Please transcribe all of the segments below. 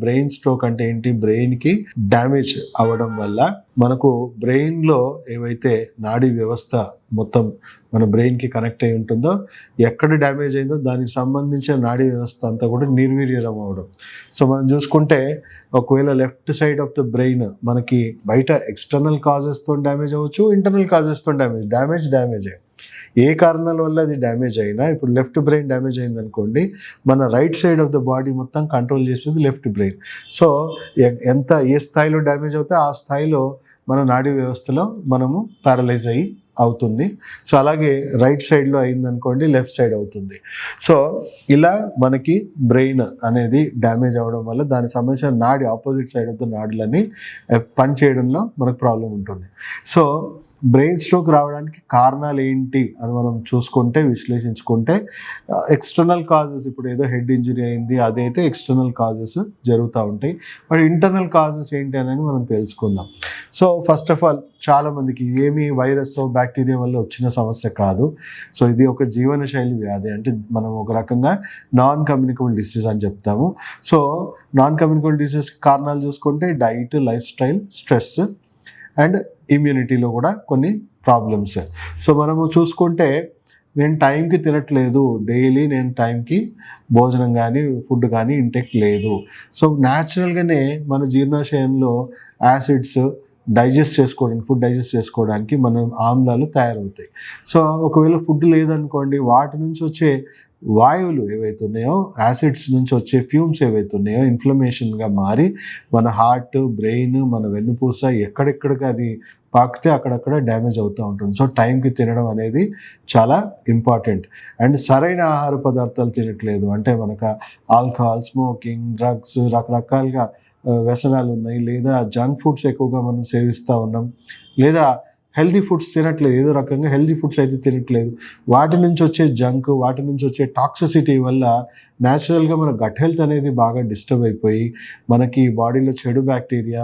Brain stroke అంటే ఏంటి? బ్రెయిన్కి డ్యామేజ్ అవ్వడం వల్ల మనకు బ్రెయిన్లో ఏవైతే నాడీ వ్యవస్థ మొత్తం మన బ్రెయిన్కి కనెక్ట్ అయి ఉంటుందో, ఎక్కడ డ్యామేజ్ అయిందో దానికి సంబంధించిన నాడీ వ్యవస్థ అంతా కూడా నిర్వీర్యం అవ్వడం. సో మనం చూసుకుంటే ఒకవేళ left side of the brain మనకి బయట ఎక్స్టర్నల్ కాజెస్తో డ్యామేజ్ అవ్వచ్చు, ఇంటర్నల్ కాజెస్తో డ్యామేజ్ ఏ కారణాల వల్ల అది డ్యామేజ్ అయినా, ఇప్పుడు లెఫ్ట్ బ్రెయిన్ డ్యామేజ్ అయింది అనుకోండి, మన right side of the body మొత్తం కంట్రోల్ చేసేది లెఫ్ట్ బ్రెయిన్. సో ఏ స్థాయిలో డ్యామేజ్ అవుతే ఆ స్థాయిలో మన నాడీ వ్యవస్థలో మనము ప్యారలైజ్ అయ్యి అవుతుంది. సో అలాగే రైట్ సైడ్లో అయిందనుకోండి, లెఫ్ట్ సైడ్ అవుతుంది. సో ఇలా మనకి బ్రెయిన్ అనేది డ్యామేజ్ అవ్వడం వల్ల దానికి సంబంధించిన నాడి ఆపోజిట్ సైడ్ ఆఫ్ ద నాడులన్నీ పని చేయడంలో మనకు ప్రాబ్లం ఉంటుంది. సో బ్రెయిన్ స్ట్రోక్ రావడానికి కారణాలు ఏంటి అని మనం చూసుకుంటే, విశ్లేషించుకుంటే, ఎక్స్టర్నల్ కాజెస్, ఇప్పుడు ఏదో హెడ్ ఇంజరీ అయింది, అదైతే ఎక్స్టర్నల్ కాజెస్ జరుగుతూ ఉంటాయి. మరి ఇంటర్నల్ కాజెస్ ఏంటి అనేది మనం తెలుసుకుందాం. సో ఫస్ట్ ఆఫ్ ఆల్ చాలామందికి ఏమీ వైరస్ బ్యాక్టీరియా వల్ల వచ్చిన సమస్య కాదు. సో ఇది ఒక జీవనశైలి వ్యాధి, అంటే మనం ఒక రకంగా నాన్ కమ్యూనికబుల్ డిసీజ్ అని చెప్తాము. సో నాన్ కమ్యూనికబుల్ డిసీజ్ కారణాలు చూసుకుంటే diet, life style, stress and ఇమ్యూనిటీలో కూడా కొన్ని ప్రాబ్లమ్స్. సో మనము చూసుకుంటే, నేను టైంకి తినట్లేదు, డైలీ నేను టైంకి భోజనం కానీ ఫుడ్ కానీ ఇంటెక్ లేదు. సో న్యాచురల్గానే మన జీర్ణాశయంలో యాసిడ్స్ ఫుడ్ డైజెస్ట్ చేసుకోవడానికి మన ఆమ్లాలు తయారవుతాయి. సో ఒకవేళ ఫుడ్ లేదనుకోండి, వాటి నుంచి వచ్చే వాయువులు ఏవైతే ఉన్నాయో, యాసిడ్స్ నుంచి వచ్చే ఫ్యూమ్స్ ఏవైతే ఉన్నాయో ఇన్ఫ్లమేషన్గా మారి మన హార్ట్, బ్రెయిన్, మన వెన్నుపూస ఎక్కడెక్కడికి అది పాకితే అక్కడక్కడ డ్యామేజ్ అవుతూ ఉంటుంది. సో టైంకి తినడం అనేది చాలా ఇంపార్టెంట్. అండ్ సరైన ఆహార పదార్థాలు తినట్లేదు అంటే మనకు ఆల్కహాల్, స్మోకింగ్, డ్రగ్స్, రకరకాలుగా వ్యసనాలు ఉన్నాయి, లేదా జంక్ ఫుడ్స్ ఎక్కువగా మనం సేవిస్తూ ఉన్నాం, లేదా హెల్దీ ఫుడ్స్ తినట్లేదు, ఏదో రకంగా హెల్దీ ఫుడ్స్ అయితే తినట్లేదు. వాటి నుంచి వచ్చే జంక్, వాటి నుంచి వచ్చే టాక్సిసిటీ వల్ల న్యాచురల్గా మన గట్ హెల్త్ అనేది బాగా డిస్టర్బ్ అయిపోయి మనకి బాడీలో చెడు బ్యాక్టీరియా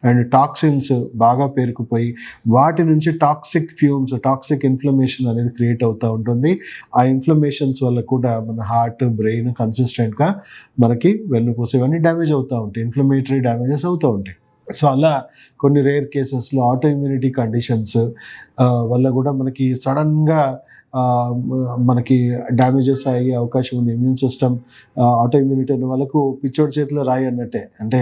అండ్ టాక్సిన్స్ బాగా పేరుకుపోయి వాటి నుంచి టాక్సిక్ ఫ్యూమ్స్, టాక్సిక్ ఇన్ఫ్లమేషన్ అనేది క్రియేట్ అవుతూ ఉంటుంది. ఆ ఇన్ఫ్లమేషన్స్ వల్ల కూడా మన హార్ట్, బ్రెయిన్ కన్సిస్టెంట్గా మనకి వెన్నుపూస ఇవన్నీ డ్యామేజ్ అవుతూ ఉంటాయి, ఇన్ఫ్లమేటరీ డ్యామేజెస్ అవుతూ ఉంటాయి. సో అలా కొన్ని రేర్ కేసెస్లో ఆటో ఇమ్యూనిటీ కండిషన్స్ వల్ల కూడా మనకి సడన్గా మనకి డ్యామేజెస్ అయ్యే అవకాశం ఉంది. ఇమ్యూన్ సిస్టమ్ ఆటో ఇమ్యూనిటీ అనే వాళ్ళకు పిచ్చోడి చేతిలో రాయి అన్నట్టే, అంటే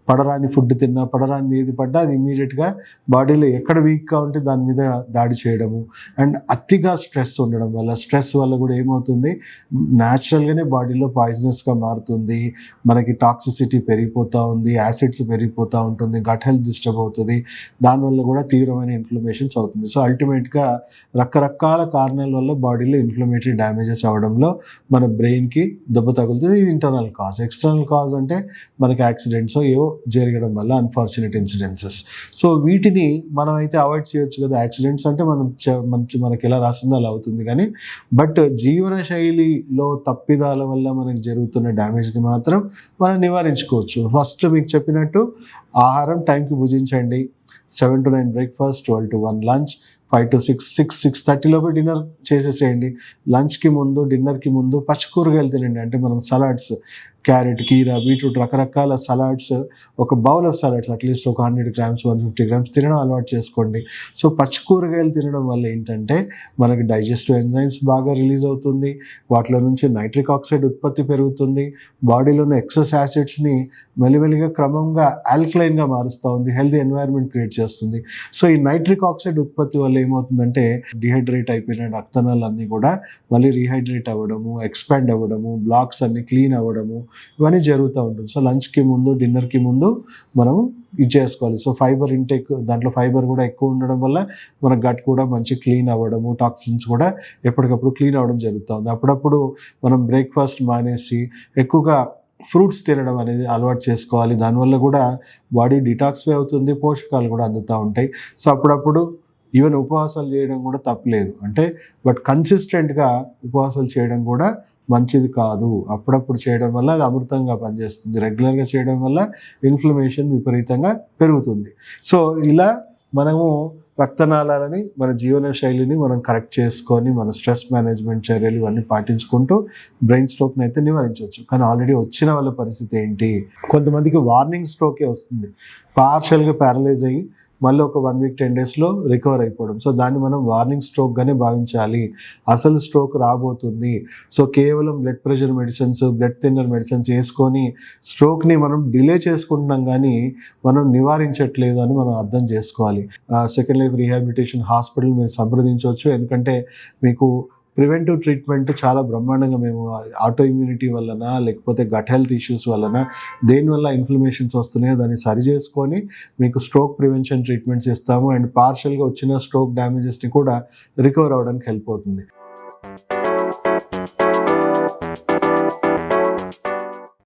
పడరాని ఫుడ్ తిన్నా, పడరాని ఏది పడ్డా అది ఇమీడియట్గా బాడీలో ఎక్కడ వీక్గా ఉంటే దాని మీద దాడి చేయడము. అండ్ అతిగా స్ట్రెస్ ఉండడం వల్ల, స్ట్రెస్ వల్ల కూడా ఏమవుతుంది, న్యాచురల్గానే బాడీలో పాయిజనస్గా మారుతుంది, మనకి టాక్సిసిటీ పెరిగిపోతూ ఉంది, యాసిడ్స్ పెరిగిపోతూ ఉంటుంది, గట్ హెల్త్ డిస్టర్బ్ అవుతుంది, దానివల్ల కూడా తీవ్రమైన ఇన్ఫ్లమేషన్స్ అవుతుంది. సో అల్టిమేట్గా రకరకాల కారణాల వల్ల బాడీలో ఇన్ఫ్లమేటరీ డ్యామేజెస్ అవ్వడంలో మన బ్రెయిన్కి దెబ్బ తగులుతుంది. ఇది ఇంటర్నల్ కాజ్. ఎక్స్టర్నల్ కాజ్ అంటే మనకి యాక్సిడెంట్స్ ఏవో జరగడం వల్ల, అన్ఫార్చునేట్ ఇన్సిడెన్సెస్. సో వీటిని మనం అయితే అవాయిడ్ చేయొచ్చు కదా. యాక్సిడెంట్స్ అంటే మనకి ఎలా రాస్తుందో అలా అవుతుంది కానీ, బట్ జీవన శైలిలో తప్పిదాల వల్ల మనకి జరుగుతున్న డ్యామేజ్ని మాత్రం మనం నివారించుకోవచ్చు. ఫస్ట్ మీకు చెప్పినట్టు ఆహారం టైంకి భుజించండి. 7 to 9 breakfast, 12 to 1 lunch, 5 to 6 లోపు డిన్నర్ చేసేసేయండి. లంచ్కి ముందు, డిన్నర్కి ముందు పచ్చి కూరగాయలు తినండి. అంటే మనం సలాడ్స్, క్యారెట్, కీరా, బీట్రూట్, రకరకాల సలాడ్స్, ఒక బౌల్ ఆఫ్ సలాడ్స్ అట్లీస్ట్ ఒక 100 grams, 150 grams తినడం అలవాటు చేసుకోండి. సో పచ్చి కూరగాయలు తినడం వల్ల ఏంటంటే మనకి డైజెస్టివ్ ఎంజైమ్స్ బాగా రిలీజ్ అవుతుంది, వాటిలో నుంచి నైట్రిక్ ఆక్సైడ్ ఉత్పత్తి పెరుగుతుంది, బాడీలోని ఎక్సెస్ యాసిడ్స్ని మెల్లిమెల్లిగా క్రమంగా ఆల్కలైన్గా మారుస్తూ ఉంది, హెల్తీ ఎన్వైర్న్మెంట్ క్రియేట్ చేస్తుంది. సో ఈ నైట్రిక్ ఆక్సైడ్ ఉత్పత్తి వల్ల ఏమవుతుందంటే డిహైడ్రేట్ అయిపోయిన రక్తనాళాలు అన్నీ కూడా మళ్ళీ రీహైడ్రేట్ అవ్వడము, ఎక్స్పాండ్ అవ్వడము, బ్లాక్స్ అన్నీ క్లీన్ అవ్వడము, ఇవన్నీ జరుగుతూ ఉంటుంది. సో లంచ్కి ముందు, డిన్నర్కి ముందు మనము ఇది చేసుకోవాలి. సో ఫైబర్ ఇంటేక్, దాంట్లో ఫైబర్ కూడా ఎక్కువ ఉండడం వల్ల మన గట్ కూడా మంచి క్లీన్ అవ్వడము, టాక్సిన్స్ కూడా ఎప్పటికప్పుడు క్లీన్ అవ్వడం జరుగుతుంది. అప్పుడప్పుడు మనం బ్రేక్ఫాస్ట్ మానేసి ఎక్కువగా ఫ్రూట్స్ తినడం అనేది అలవాటు చేసుకోవాలి. దానివల్ల కూడా బాడీ డిటాక్సిఫై అవుతుంది, పోషకాలు కూడా అందుతూ ఉంటాయి. సో అప్పుడప్పుడు ఈవెన్ ఉపవాసాలు చేయడం కూడా తప్పలేదు, అంటే బట్ కన్సిస్టెంట్గా ఉపవాసాలు చేయడం కూడా మంచిది కాదు. అప్పుడప్పుడు చేయడం వల్ల అది అమృతంగా పనిచేస్తుంది, రెగ్యులర్గా చేయడం వల్ల ఇన్ఫ్లమేషన్ విపరీతంగా పెరుగుతుంది. సో ఇలా మనము రక్తనాళాలని మన జీవన శైలిని మనం కరెక్ట్ చేసుకొని మన స్ట్రెస్ మేనేజ్మెంట్ చర్యలు ఇవన్నీ పాటించుకుంటూ బ్రెయిన్ స్ట్రోక్ని అయితే నివారించవచ్చు. కానీ ఆల్రెడీ వచ్చిన వాళ్ళ పరిస్థితి ఏంటి, కొంతమందికి వార్నింగ్ స్ట్రోకే వస్తుంది, పార్షియల్గా ప్యారలైజ్ అయ్యి మళ్ళీ ఒక 1 వీక్ 10 డేస్లో రికవర్ అయిపోవడం. సో దాన్ని మనం వార్నింగ్ స్ట్రోక్గానే భావించాలి. అసలు స్ట్రోక్ రాబోతుంది, సో కేవలం blood pressure medicines, blood thinner medicines వేసుకొని స్ట్రోక్ని మనం డిలే చేసుకుంటున్నాం కానీ మనం నివారించట్లేదు అని మనం అర్థం చేసుకోవాలి. సెకండ్ లైఫ్ రీహాబిలిటేషన్ హాస్పిటల్ మీరు సంప్రదించవచ్చు. ఎందుకంటే మీకు ప్రివెంటివ్ ట్రీట్మెంట్ చాలా బ్రహ్మాండంగా మేము ఆటో ఇమ్యూనిటీ వలన లేకపోతే గట్ హెల్త్ ఇష్యూస్ వలన దేనివల్ల ఇన్ఫ్లమేషన్స్ వస్తున్నాయో దాన్ని సరి చేసుకొని మీకు స్ట్రోక్ ప్రివెన్షన్ ట్రీట్మెంట్స్ ఇస్తాము. అండ్ పార్షియల్గా వచ్చిన స్ట్రోక్ డ్యామేజెస్ని కూడా రికవర్ అవ్వడానికి హెల్ప్ అవుతుంది.